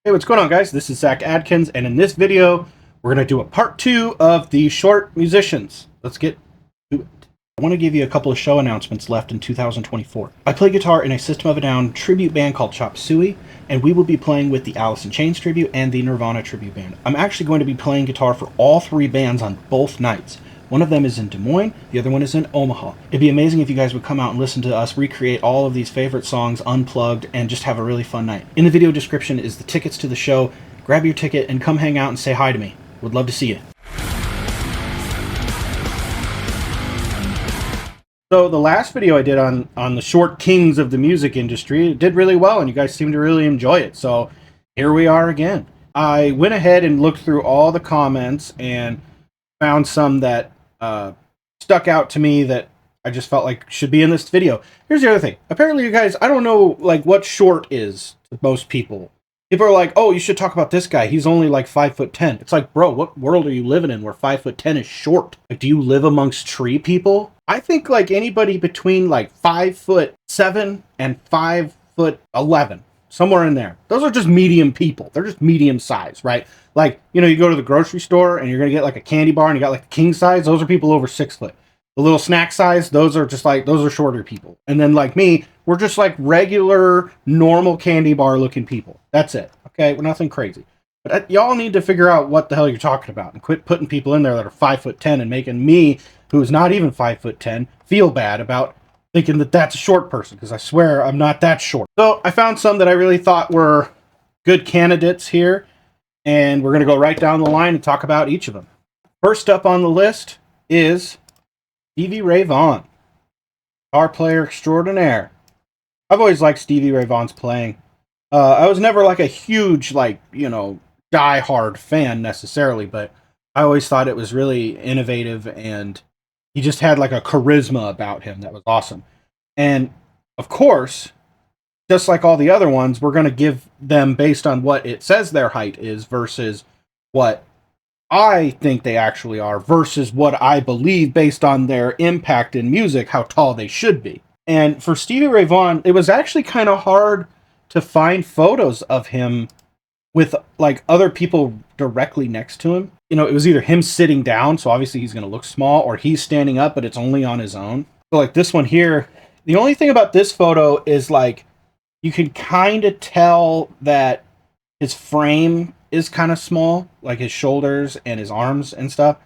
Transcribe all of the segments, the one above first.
Hey, what's going on, guys? This is Zach Adkins, and in this video, we're going to do a part 2 of the short musicians. Let's get to it. I want to give you a couple of show announcements left in 2024. I play guitar in a System of a Down tribute band called Chop Suey, and we will be playing with the Alice in Chains tribute and the Nirvana tribute band. I'm actually going to be playing guitar for all three bands on both nights. One of them is in Des Moines, the other one is in Omaha. It'd be amazing if you guys would come out and listen to us recreate all of these favorite songs unplugged and just have a really fun night. In the video description is the tickets to the show. Grab your ticket and come hang out and say hi to me. Would love to see you. So the last video I did on the short kings of the music industry, it did really well and you guys seemed to really enjoy it. So here we are again. I went ahead and looked through all the comments and found some that stuck out to me that I just felt like should be in this video. Here's the other thing. Apparently, you guys, I don't know like what short is to most people. People are like, oh, you should talk about this guy. He's only like 5'10". It's like, bro, what world are you living in where 5'10" is short? Like, do you live amongst tree people? I think like anybody between like 5'7" and 5'11", somewhere in there. Those are just medium people. They're just medium size, right? Like, you know, you go to the grocery store and you're going to get like a candy bar and you got like the king size. Those are people over 6 foot. The little snack size, those are just like, those are shorter people. And then like me, we're just like regular, normal candy bar looking people. That's it. Okay. We're nothing crazy. But y'all need to figure out what the hell you're talking about and quit putting people in there that are 5'10" and making me, who's not even 5'10", feel bad about thinking that that's a short person, because I swear I'm not that short. So I found some that I really thought were good candidates here, and we're going to go right down the line and talk about each of them. First up on the list is Stevie Ray Vaughan, guitar player extraordinaire. I've always liked Stevie Ray Vaughan's playing. I was never like a huge, like, you know, die-hard fan necessarily, but I always thought it was really innovative, and he just had like a charisma about him that was awesome. And of course, just like all the other ones, we're going to give them based on what it says their height is versus what I think they actually are versus what I believe based on their impact in music, how tall they should be. And for Stevie Ray Vaughan, it was actually kind of hard to find photos of him with like other people directly next to him. You know, it was either him sitting down, so obviously he's going to look small, or he's standing up, but it's only on his own. So like this one here, the only thing about this photo is like you can kind of tell that his frame is kind of small, like his shoulders and his arms and stuff.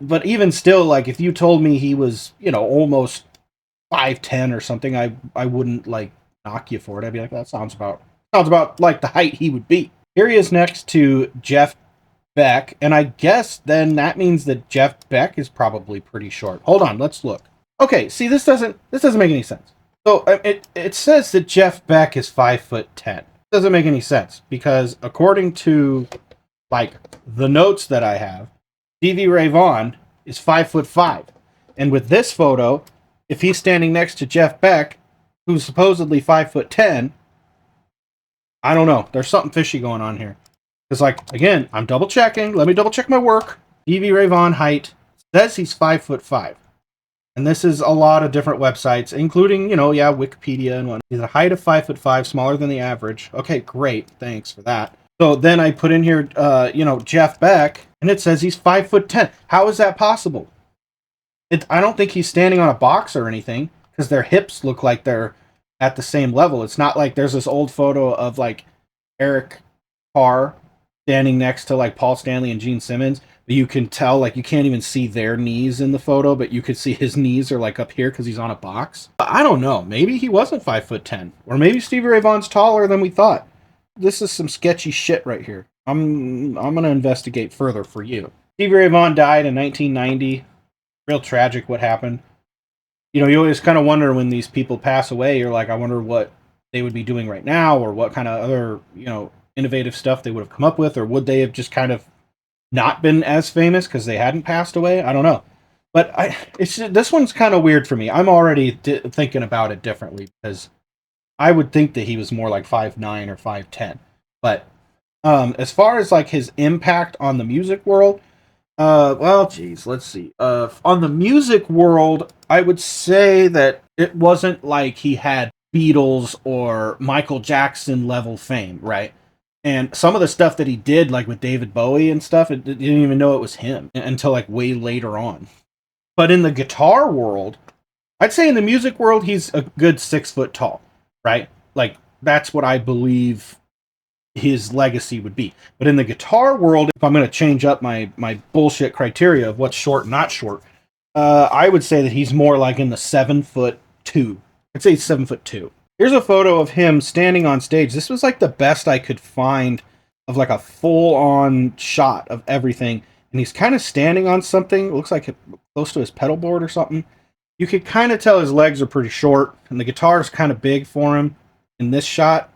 But even still, like if you told me he was, you know, almost 5'10" or something, I wouldn't like knock you for it. I'd be like, that sounds about like the height he would be. Here he is next to Jeff Beck, and I guess then that means that Jeff Beck is probably pretty short. Hold on, let's look. Okay, see, this doesn't make any sense. So it says that Jeff Beck is 5'10". Doesn't make any sense because according to like the notes that I have, Stevie Ray Vaughan is 5'5", and with this photo, if he's standing next to Jeff Beck, who's supposedly 5'10", I don't know. There's something fishy going on here. Because, like, again, I'm double checking. Let me double check my work. Stevie Ray Vaughan height says he's 5'5". And this is a lot of different websites, including, you know, yeah, Wikipedia and whatnot. He's a height of 5'5", smaller than the average. Okay, great. Thanks for that. So then I put in here, you know, Jeff Beck, and it says he's 5'10". How is that possible? I don't think he's standing on a box or anything, because their hips look like they're at the same level. It's not like there's this old photo of, like, Eric Carr standing next to like Paul Stanley and Gene Simmons, but you can tell like you can't even see their knees in the photo, but you could see his knees are like up here because he's on a box. I don't know. Maybe he wasn't 5'10", or maybe Stevie Ray Vaughan's taller than we thought. This is some sketchy shit right here. I'm gonna investigate further for you. Stevie Ray Vaughan died in 1990. Real tragic what happened. You know, you always kind of wonder when these people pass away. You're like, I wonder what they would be doing right now, or what kind of other, you know, innovative stuff they would have come up with, or would they have just kind of not been as famous because they hadn't passed away? I don't know. But this one's kind of weird for me. I'm already thinking about it differently because I would think that he was more like 5'9" or 5'10". But as far as like his impact on the music world, well, geez, let's see. On the music world, I would say that it wasn't like he had Beatles or Michael Jackson level fame, right? And some of the stuff that he did, like with David Bowie and stuff, it didn't even know it was him until like way later on. But in the guitar world, I'd say in the music world, he's a good 6 foot tall, right? Like, that's what I believe his legacy would be. But in the guitar world, if I'm going to change up my bullshit criteria of what's short, not short, I would say that he's more like in the 7'2". I'd say he's 7'2". Here's a photo of him standing on stage. This was like the best I could find of like a full-on shot of everything. And he's kind of standing on something. It looks like close to his pedal board or something. You could kind of tell his legs are pretty short, and the guitar is kind of big for him in this shot.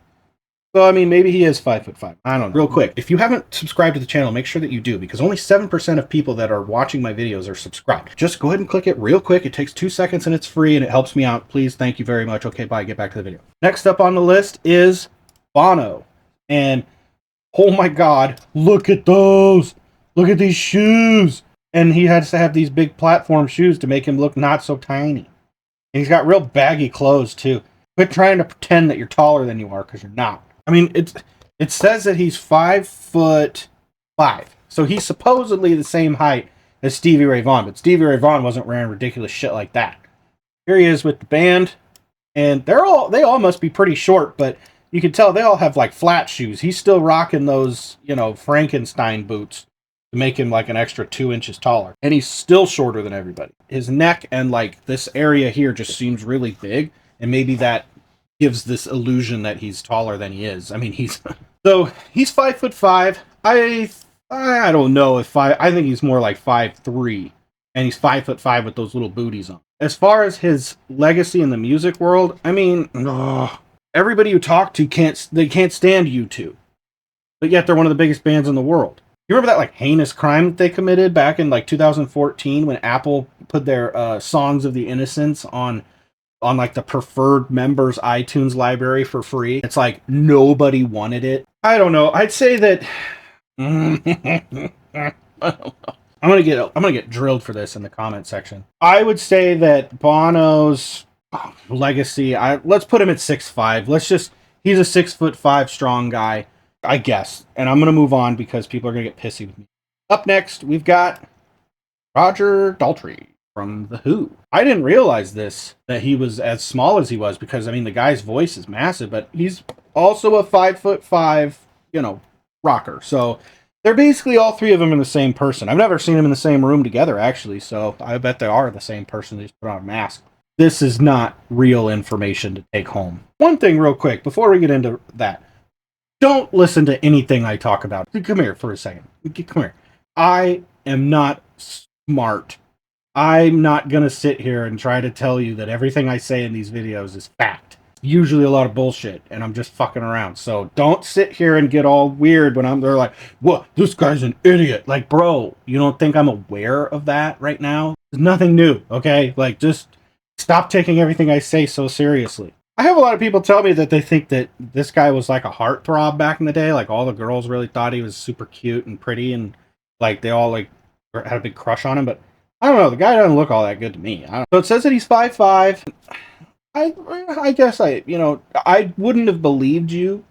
So, I mean, maybe he is 5'5". I don't know. Real quick, if you haven't subscribed to the channel, make sure that you do, because only 7% of people that are watching my videos are subscribed. Just go ahead and click it real quick. It takes 2 seconds and it's free and it helps me out. Please, thank you very much. Okay, bye. Get back to the video. Next up on the list is Bono. And, oh my God, look at those. Look at these shoes. And he has to have these big platform shoes to make him look not so tiny. And he's got real baggy clothes, too. Quit trying to pretend that you're taller than you are, because you're not. I mean, it says that he's 5'5". So he's supposedly the same height as Stevie Ray Vaughan, but Stevie Ray Vaughan wasn't wearing ridiculous shit like that. Here he is with the band, and they all must be pretty short, but you can tell they all have like flat shoes. He's still rocking those, Frankenstein boots to make him like an extra 2 inches taller. And he's still shorter than everybody. His neck and like this area here just seems really big, and maybe that gives this illusion that he's taller than he is. I mean, he's 5'5". I don't know if I think he's more like 5'3", and he's 5'5" with those little booties on. As far as his legacy in the music world, I mean, everybody you talk to can't stand U2, but yet they're one of the biggest bands in the world. You remember that like heinous crime that they committed back in like 2014 when Apple put their Songs of the Innocents on like the preferred members iTunes library for free? It's like nobody wanted it. I don't know. I'd say that I don't know. I'm gonna get drilled for this in the comment section. I would say that Bono's legacy, let's put him at 6'5". He's a 6'5" strong guy, I guess. And I'm gonna move on because people are gonna get pissy with me. Up next, we've got Roger Daltrey from TheWho. I didn't realize that he was as small as he was, because I mean the guy's voice is massive, but he's also a 5'5", rocker. So they're basically all three of them in the same person. I've never seen them in the same room together, actually, so I bet they are the same person. They just put on a mask. This is not real information to take home. One thing real quick, before we get into that. Don't listen to anything I talk about. Come here for a second. Come here. I am not smart. I'm not going to sit here and try to tell you that everything I say in these videos is fact. Usually a lot of bullshit, and I'm just fucking around. So don't sit here and get all weird when they're like, what? This guy's an idiot. Like, bro, you don't think I'm aware of that right now? There's nothing new, okay? Like, just stop taking everything I say so seriously. I have a lot of people tell me that they think that this guy was like a heartthrob back in the day. Like, all the girls really thought he was super cute and pretty, and like they all like had a big crush on him, but I don't know. The guy doesn't look all that good to me. So it says that he's 5'5". I guess I wouldn't have believed you.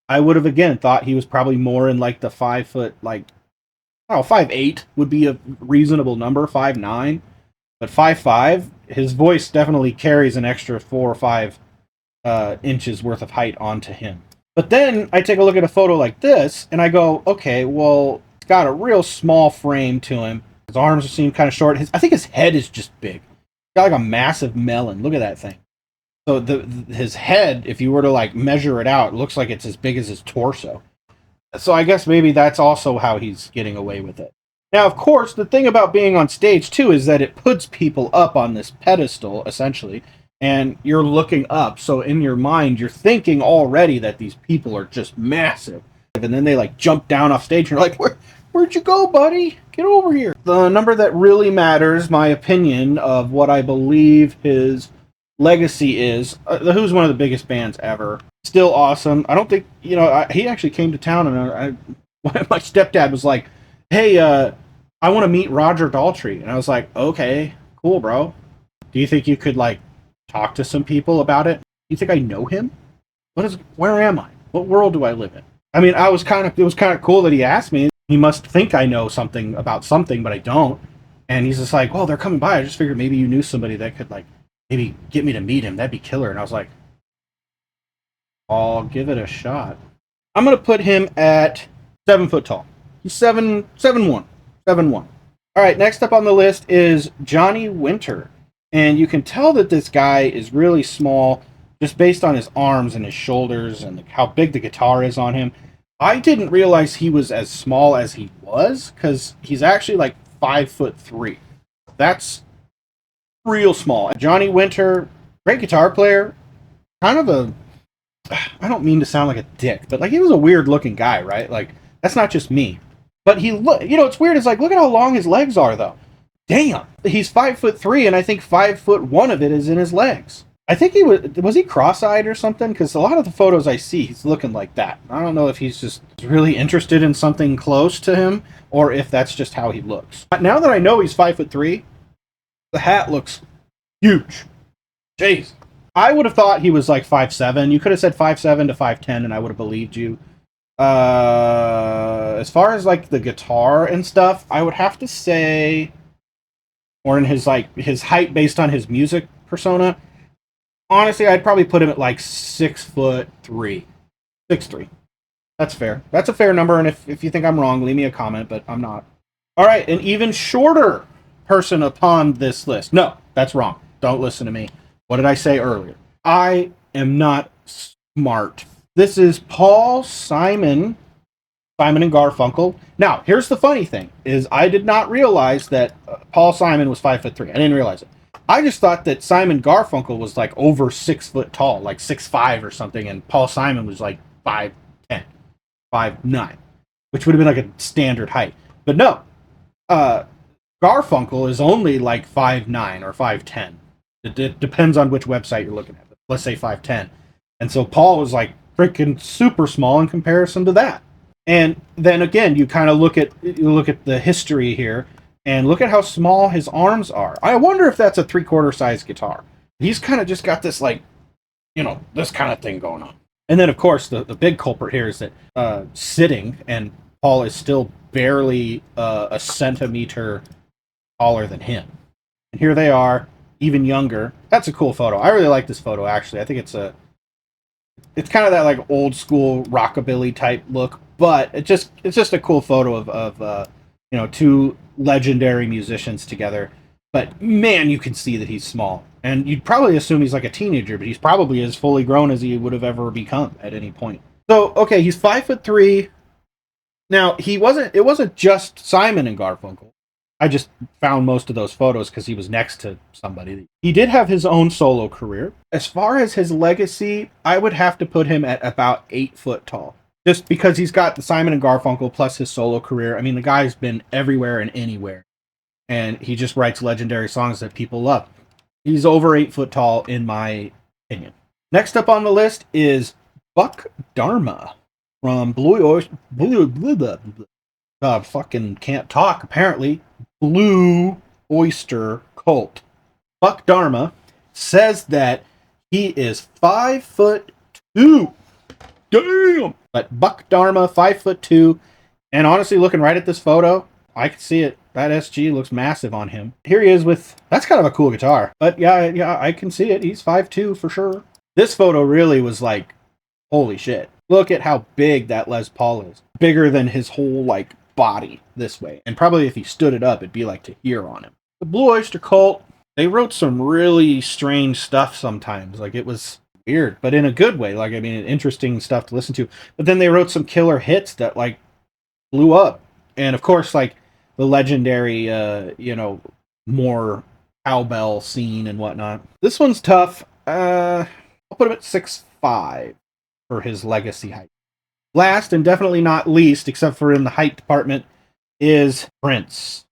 I would have, again, thought he was probably more in like the 5 foot, like, I don't know, 5'8" would be a reasonable number, 5'9". But 5'5", his voice definitely carries an extra 4 or 5 inches worth of height onto him. But then I take a look at a photo like this, and I go, okay, well, it's got a real small frame to him. His arms seem kind of short. I think his head is just big. He's got like a massive melon. Look at that thing. So his head, if you were to like measure it out, it looks like it's as big as his torso. So I guess maybe that's also how he's getting away with it. Now, of course, the thing about being on stage too is that it puts people up on this pedestal, essentially, and you're looking up. So in your mind, you're thinking already that these people are just massive. And then they like jump down off stage and you're like, where'd you go, buddy? Get over here. The number that really matters, my opinion of what I believe his legacy is, TheWho's one of the biggest bands ever. Still awesome. I don't think, he actually came to town, and my stepdad was like, hey, I want to meet Roger Daltrey. And I was like, okay, cool, bro. Do you think you could like talk to some people about it? Do you think I know him? Where am I? What world do I live in? I mean, it was kind of cool that he asked me. He must think I know something about something, but I don't. And he's just like, well, they're coming by. I just figured maybe you knew somebody that could, like, maybe get me to meet him. That'd be killer. And I was like, I'll give it a shot. I'm going to put him at 7 foot tall. He's 7'1". 7'1". All right, next up on the list is Johnny Winter. And you can tell that this guy is really small just based on his arms and his shoulders and how big the guitar is on him. I didn't realize he was as small as he was, because he's actually like 5'3". That's real small. Johnny Winter, great guitar player, kind of a, I don't mean to sound like a dick, but like he was a weird looking guy, right? Like that's not just me. But it's weird. It's like, look at how long his legs are though. Damn. He's 5'3", and I think 5'1" of it is in his legs. I think was he cross-eyed or something? Because a lot of the photos I see, he's looking like that. I don't know if he's just really interested in something close to him, or if that's just how he looks. But now that I know he's 5'3", the hat looks huge. Jeez. I would have thought he was like 5'7". You could have said 5'7" to 5'10", and I would have believed you. As far as like the guitar and stuff, I would have to say, or in his height based on his music persona, honestly, I'd probably put him at like 6'3". 6'3". That's fair. That's a fair number, and if you think I'm wrong, leave me a comment, but I'm not. All right, an even shorter person upon this list. No, that's wrong. Don't listen to me. What did I say earlier? I am not smart. This is Paul Simon and Garfunkel. Now, here's the funny thing, is I did not realize that Paul Simon was 5'3". I didn't realize it. I just thought that Simon Garfunkel was like over 6 foot tall, like 6'5" or something, and Paul Simon was like 5'10", 5'9", which would have been like a standard height. But no, Garfunkel is only like 5'9" or 5'10". It depends on which website you're looking at. Let's say 5'10". And so Paul was like freaking super small in comparison to that. And then again, you kind of look at the history here, and look at how small his arms are. I wonder if that's a 3/4 size guitar. He's kind of just got this, like, this kind of thing going on. And then, of course, the big culprit here is that sitting, and Paul is still barely a centimeter taller than him. And here they are, even younger. That's a cool photo. I really like this photo, actually. I think it's kind of that, like, old school rockabilly type look, but it's just a cool photo of two legendary musicians together. But man, you can see that he's small, and you'd probably assume he's like a teenager, but he's probably as fully grown as he would have ever become at any point. So okay, he's 5'3". Now it wasn't just Simon and Garfunkel. I just found most of those photos because he was next to somebody. He did have his own solo career. As far as his legacy, I would have to put him at about 8 foot tall. Just because he's got the Simon and Garfunkel plus his solo career. I mean, the guy's been everywhere and anywhere. And he just writes legendary songs that people love. He's over 8 foot tall, in my opinion. Next up on the list is Buck Dharma from fucking can't talk, apparently. Blue Öyster Cult. Buck Dharma says that he is 5'2". Damn! But Buck Dharma, 5'2", and honestly, looking right at this photo, I can see it. That SG looks massive on him. Here he is with, that's kind of a cool guitar. But yeah, I can see it. He's 5'2" for sure. This photo really was like, holy shit. Look at how big that Les Paul is. Bigger than his whole, like, body this way. And probably if he stood it up, it'd be like to here on him. The Blue Öyster Cult, they wrote some really strange stuff sometimes. Like, it was weird, but in a good way. Like, I mean, interesting stuff to listen to. But then they wrote some killer hits that, like, blew up. And of course, like, the legendary, more cowbell scene and whatnot. This one's tough. I'll put him at 6'5" for his legacy height. Last, and definitely not least, except for in the height department, is Prince.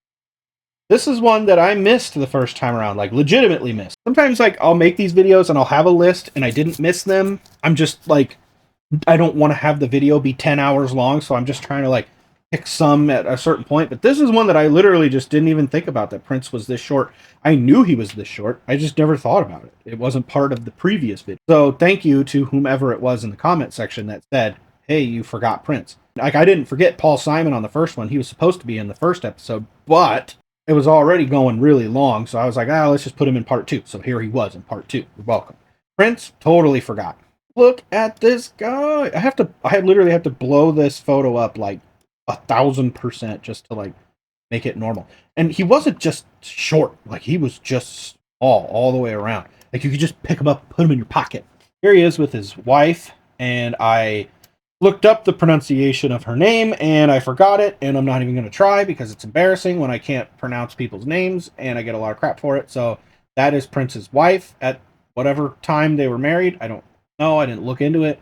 This is one that I missed the first time around, like legitimately missed. Sometimes, like, I'll make these videos and I'll have a list and I didn't miss them. I'm just like, I don't want to have the video be 10 hours long, so I'm just trying to, like, pick some at a certain point. But this is one that I literally just didn't even think about, that Prince was this short. I knew he was this short. I just never thought about it. It wasn't part of the previous video. So thank you to whomever it was in the comment section that said, hey, you forgot Prince. Like, I didn't forget Paul Simon on the first one. He was supposed to be in the first episode, but it was already going really long, so I was like, let's just put him in part 2. So here he was in part 2. You're welcome. Prince, totally forgot. Look at this guy. I literally have to blow this photo up like 1,000% just to like make it normal. And he wasn't just short, like he was just small all the way around. Like you could just pick him up, put him in your pocket. Here he is with his wife, and I looked up the pronunciation of her name and I forgot it, and I'm not even going to try because it's embarrassing when I can't pronounce people's names and I get a lot of crap for it. So that is Prince's wife at whatever time they were married. I don't know. I didn't look into it.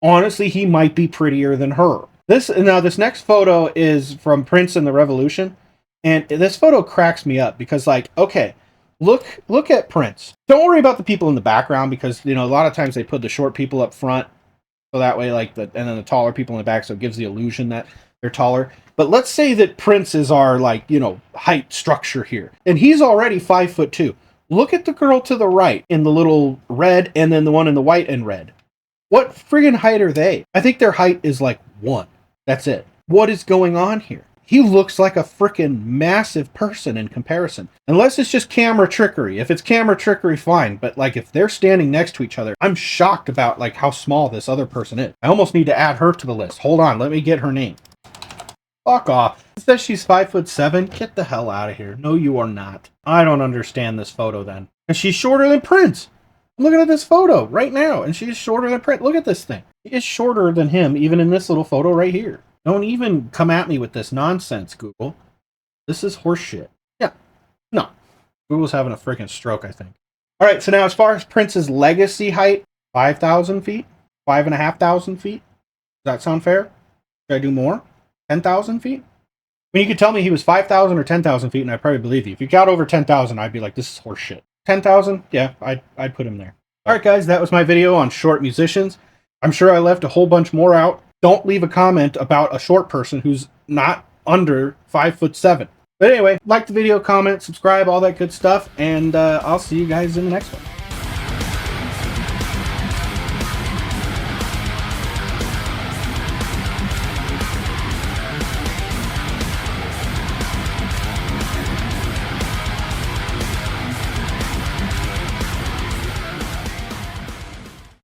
Honestly, he might be prettier than her. This next photo is from Prince and the Revolution, and this photo cracks me up because, like, okay, look at Prince. Don't worry about the people in the background because, you know, a lot of times they put the short people up front so that way, like, and then the taller people in the back, so it gives the illusion that they're taller. But let's say that Prince is our, like, you know, height structure here, and he's already 5'2". Look at the girl to the right in the little red, and then the one in the white and red. What friggin' height are they? I think their height is like 1. That's it. What is going on here? He looks like a frickin' massive person in comparison. Unless it's just camera trickery. If it's camera trickery, fine. But like if they're standing next to each other, I'm shocked about like how small this other person is. I almost need to add her to the list. Hold on, let me get her name. Fuck off. It says she's 5'7". Get the hell out of here. No, you are not. I don't understand this photo then. And she's shorter than Prince. I'm looking at this photo right now, and she's shorter than Prince. Look at this thing. She is shorter than him, even in this little photo right here. Don't even come at me with this nonsense, Google. This is horseshit. Yeah. No. Google's having a freaking stroke, I think. All right, so now as far as Prince's legacy height, 5,000 feet? 5,500 feet? Does that sound fair? Should I do more? 10,000 feet? I mean, you could tell me he was 5,000 or 10,000 feet, and I'd probably believe you. If you got over 10,000, I'd be like, this is horseshit. 10,000? Yeah, I'd put him there. All right, guys, that was my video on short musicians. I'm sure I left a whole bunch more out. Don't leave a comment about a short person who's not under 5'7". But anyway, like the video, comment, subscribe, all that good stuff, and I'll see you guys in the next one.